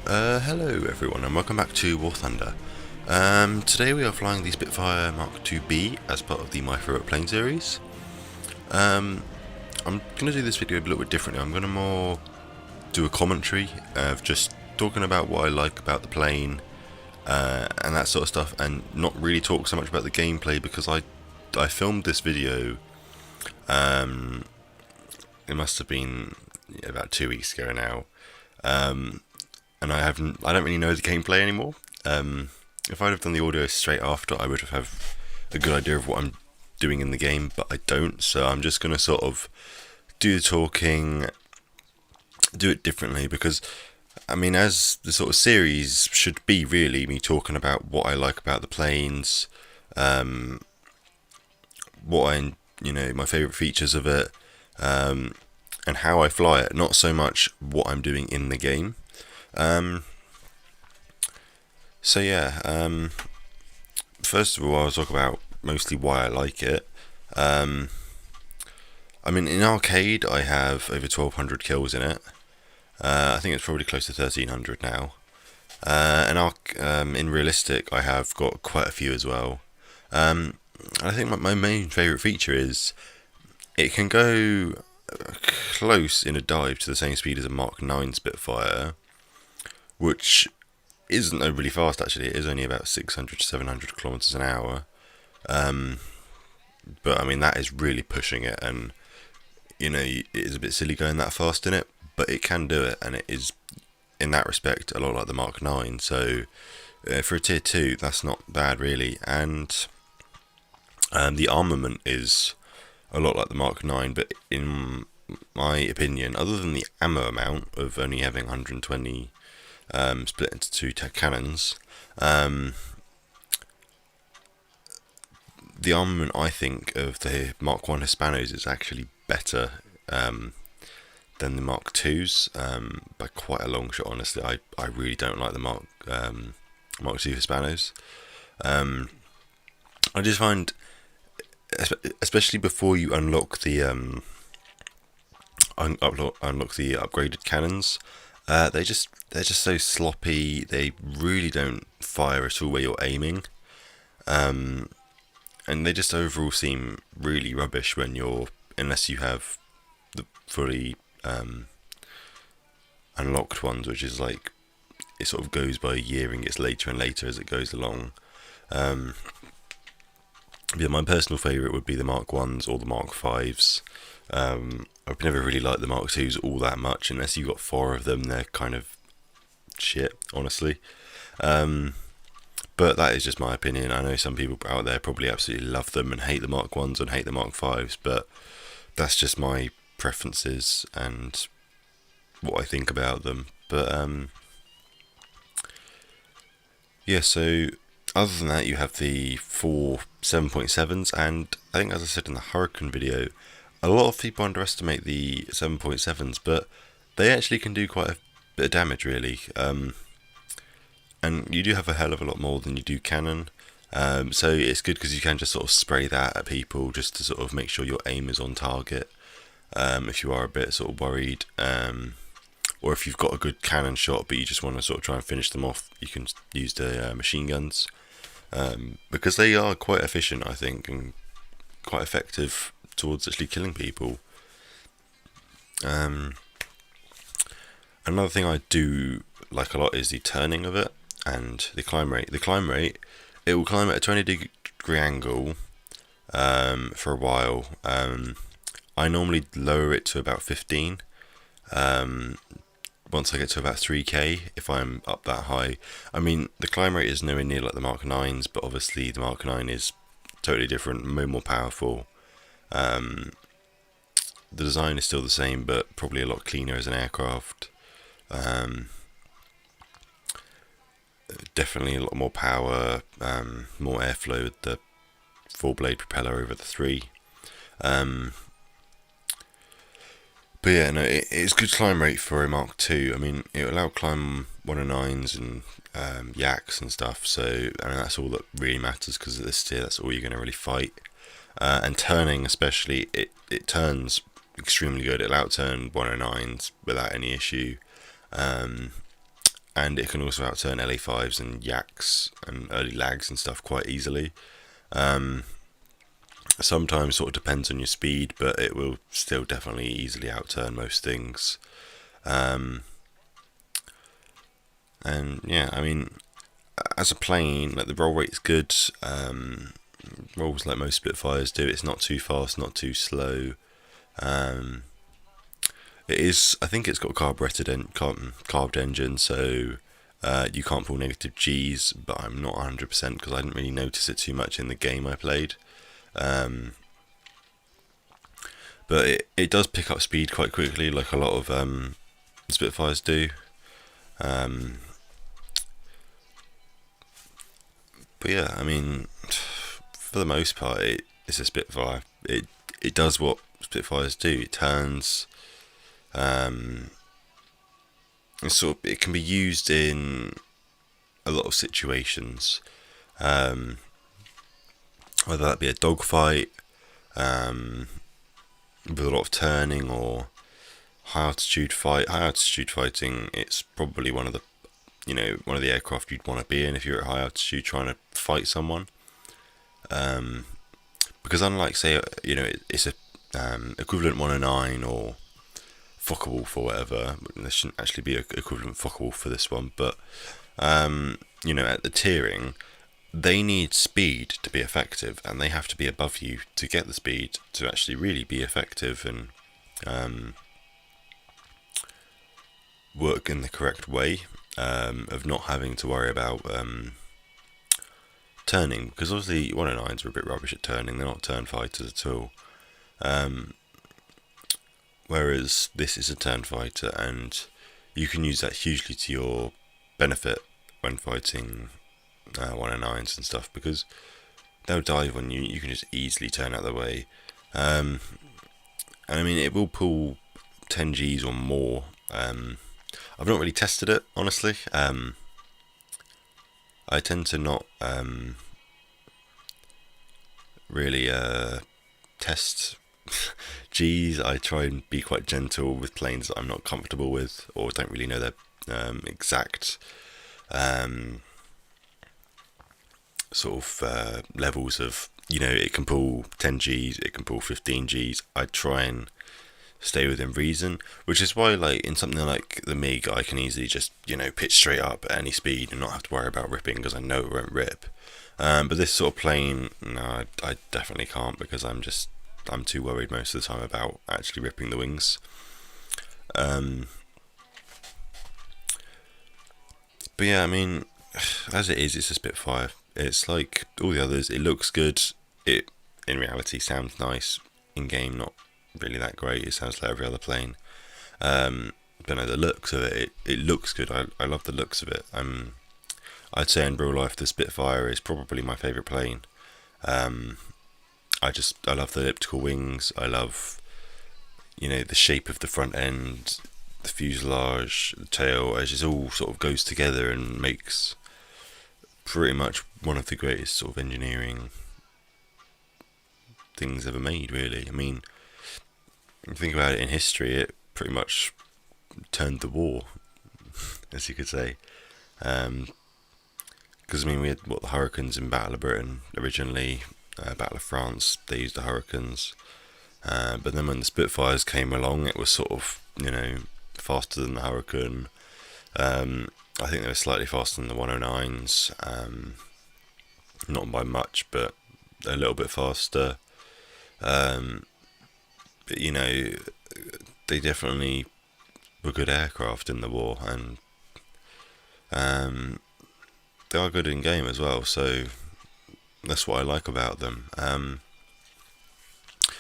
Hello everyone and welcome back to War Thunder. Today we are flying the Spitfire Mark 2B as part of the My Favorite Plane series. I'm going to do this video a little bit differently. I'm going to more do a commentary of just talking about what I like about the plane and that sort of stuff, and not really talk so much about the gameplay because I filmed this video, it must have been about 2 weeks ago now, and I don't really know the gameplay anymore. If I'd have done the audio straight after, I would have had a good idea of what I'm doing in the game, but I don't, so I'm just going to sort of do the talking, do it differently, because I mean, as the sort of series should be really me talking about what I like about the planes, my favourite features of it, and how I fly it, not so much what I'm doing in the game. First of all, I'll talk about mostly why I like it. I mean, in arcade, I have over 1,200 kills in it. I think it's probably close to 1,300 now. In realistic, I have got quite a few as well. I think my main favourite feature is it can go close in a dive to the same speed as a Mark 9 Spitfire, which isn't overly fast actually. It is only about 600 to 700 kilometers an hour. But I mean, that is really pushing it, and it is a bit silly going that fast in it, but it can do it, and it is in that respect a lot like the Mark 9. So for a tier 2, that's not bad really, and the armament is a lot like the Mark 9, but in my opinion, other than the ammo amount of only having 120 split into two cannons, the armament I think of the Mark 1 Hispanos is actually better than the Mark 2s, by quite a long shot. Honestly, I really don't like the Mark 2 Hispanos. I just find, especially before you unlock the upgraded cannons, they're just so sloppy. They really don't fire at all where you're aiming, and they just overall seem really rubbish unless you have the fully unlocked ones, which is like, it sort of goes by a year and gets later and later as it goes along. My personal favourite would be the Mark 1s or the Mark 5s. I've never really liked the Mark 2s all that much. Unless you got 4 of them, they're kind of shit, honestly. But that is just my opinion. I know some people out there probably absolutely love them and hate the Mark 1s and hate the Mark 5s, but that's just my preferences and what I think about them. But so other than that, you have the 4 7.7s, and I think, as I said in the Hurricane video, a lot of people underestimate the 7.7s, but they actually can do quite a bit of damage, really. And you do have a hell of a lot more than you do cannon. So it's good because you can just sort of spray that at people just to sort of make sure your aim is on target. If you are a bit sort of worried, or if you've got a good cannon shot but you just want to sort of try and finish them off, you can use the machine guns, because they are quite efficient, I think, and quite effective towards actually killing people. Another thing I do like a lot is the turning of it and the climb rate. The climb rate, it will climb at a 20-degree angle for a while. I normally lower it to about 15 once I get to about 3k, if I'm up that high. I mean, the climb rate is nowhere near like the Mark 9s, but obviously the Mark 9 is totally different, more powerful. The design is still the same, but probably a lot cleaner as an aircraft. Definitely a lot more power, more airflow with the 4-blade propeller over the 3. But yeah, no, it's good climb rate for a Mark 2. I mean, it will outclimb 109s and yaks and stuff, so I mean, that's all that really matters, because at this tier, that's all you're going to really fight. And turning especially, it turns extremely good. It'll outturn 109s without any issue. and it can also outturn LA5s and Yaks and early lags and stuff quite easily. Sometimes sort of depends on your speed, but it will still definitely easily outturn most things. And yeah, I mean, as a plane, like the roll rate's good. Rolls like most Spitfires do. It's not too fast, not too slow. It is. I think it's got carved engine, so you can't pull negative G's. But I'm not 100% because I didn't really notice it too much in the game I played. But it does pick up speed quite quickly, like a lot of Spitfires do. But yeah, I mean, for the most part, it's a Spitfire. It does what Spitfires do. It turns. It can be used in a lot of situations, whether that be a dogfight, with a lot of turning, or high altitude fight. High altitude fighting, it's probably one of the aircraft you'd want to be in if you're at high altitude trying to fight someone. Because unlike, say, it's a equivalent 109 or Focke-Wulf or whatever. There shouldn't actually be an equivalent Focke-Wulf for this one, but at the tiering, they need speed to be effective, and they have to be above you to get the speed to actually really be effective and work in the correct way, of not having to worry about turning, because obviously 109s are a bit rubbish at turning. They're not turn fighters at all. Whereas this is a turn fighter, and you can use that hugely to your benefit when fighting 109s and stuff, because they'll dive on you. You can just easily turn out of the way. And I mean, it will pull 10 Gs or more. I've not really tested it, honestly. I tend to not really test Gs. I try and be quite gentle with planes that I'm not comfortable with or don't really know their exact levels of, it can pull 10 Gs, it can pull 15 Gs. I try and stay within reason, which is why, like, in something like the MiG, I can easily just, pitch straight up at any speed and not have to worry about ripping, because I know it won't rip. But this sort of plane, no, I definitely can't, because I'm too worried most of the time about actually ripping the wings. But yeah, I mean, as it is, it's a Spitfire. It's like all the others. It looks good. It, in reality, sounds nice. In game, not really that great. It sounds like every other plane. But no, the looks of it looks good. I love the looks of it. I'd say in real life, the Spitfire is probably my favourite plane. I love the elliptical wings. I love, the shape of the front end, the fuselage, the tail. It just all sort of goes together and makes pretty much one of the greatest sort of engineering things ever made, really. I mean, if you think about it in history, it pretty much turned the war, as you could say. Because, we had, the Hurricanes in Battle of Britain originally, Battle of France, they used the Hurricanes. But then when the Spitfires came along, it was sort of, faster than the Hurricane. I think they were slightly faster than the 109s. Not by much, but a little bit faster. But, they definitely were good aircraft in the war, and they are good in game as well, so that's what I like about them.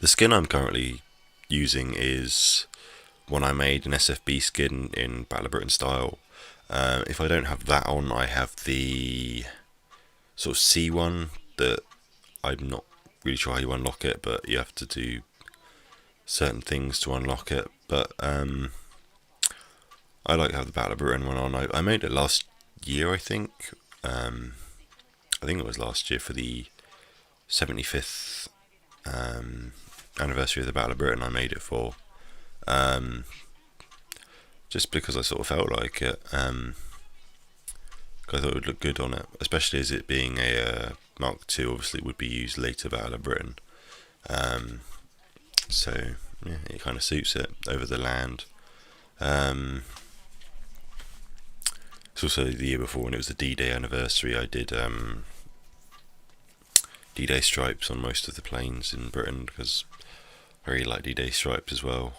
The skin I'm currently using is one I made, an SFB skin in Battle of Britain style. If I don't have that on, I have the sort of C one that I'm not really sure how you unlock it, but you have to do certain things to unlock it. But I like to have the Battle of Britain one on. I made it last year, I think. I think it was last year for the 75th anniversary of the Battle of Britain. I made it for, just because I sort of felt like it. 'cause I thought it would look good on it, especially as it being a Mark II. Obviously, it would be used later Battle of Britain. So yeah, it kind of suits it over the land. It's also the year before when it was the D-Day anniversary. I did D-Day stripes on most of the planes in Britain because I really like D-Day stripes as well.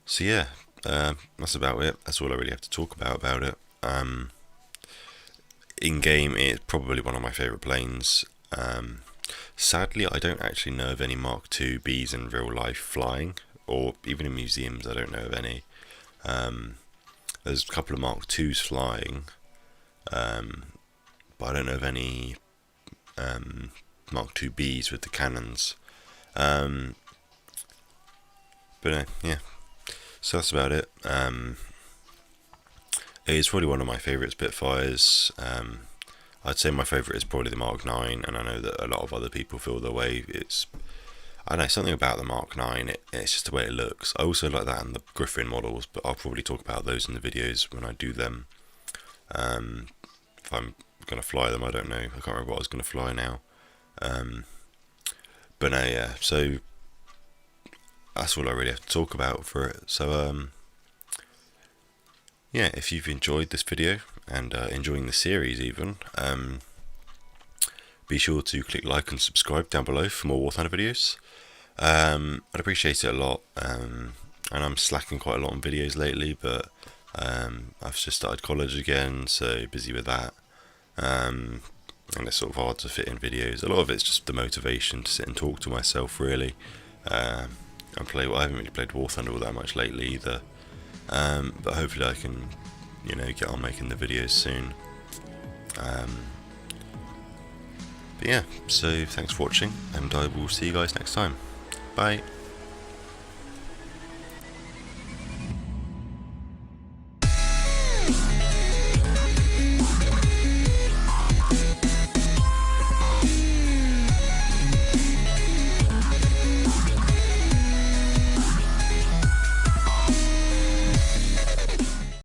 So yeah, that's about it. That's all I really have to talk about it. In game, it's probably one of my favourite planes. Sadly, I don't actually know of any Mark II Bs in real life flying, or even in museums. I don't know of any. There's a couple of Mark IIs flying, but I don't know of any Mark II Bs with the cannons. But yeah, so that's about it. It's probably one of my favourite Spitfires. I'd say my favourite is probably the Mark IX, and I know that a lot of other people feel the way. I don't know, something about the Mark IX, it's just the way it looks. I also like that in the Griffin models, but I'll probably talk about those in the videos when I do them. If I'm going to fly them, I don't know. I can't remember what I was going to fly now. But no, yeah, so that's all I really have to talk about for it. So, yeah, if you've enjoyed this video and enjoying the series even, be sure to click like and subscribe down below for more War Thunder videos. I'd appreciate it a lot, and I'm slacking quite a lot on videos lately, but I've just started college again, so busy with that, and it's sort of hard to fit in videos. A lot of it's just the motivation to sit and talk to myself, really. I haven't really played War Thunder all that much lately either, but hopefully I can, get on making the videos soon. But yeah, so thanks for watching, and I will see you guys next time. Bye.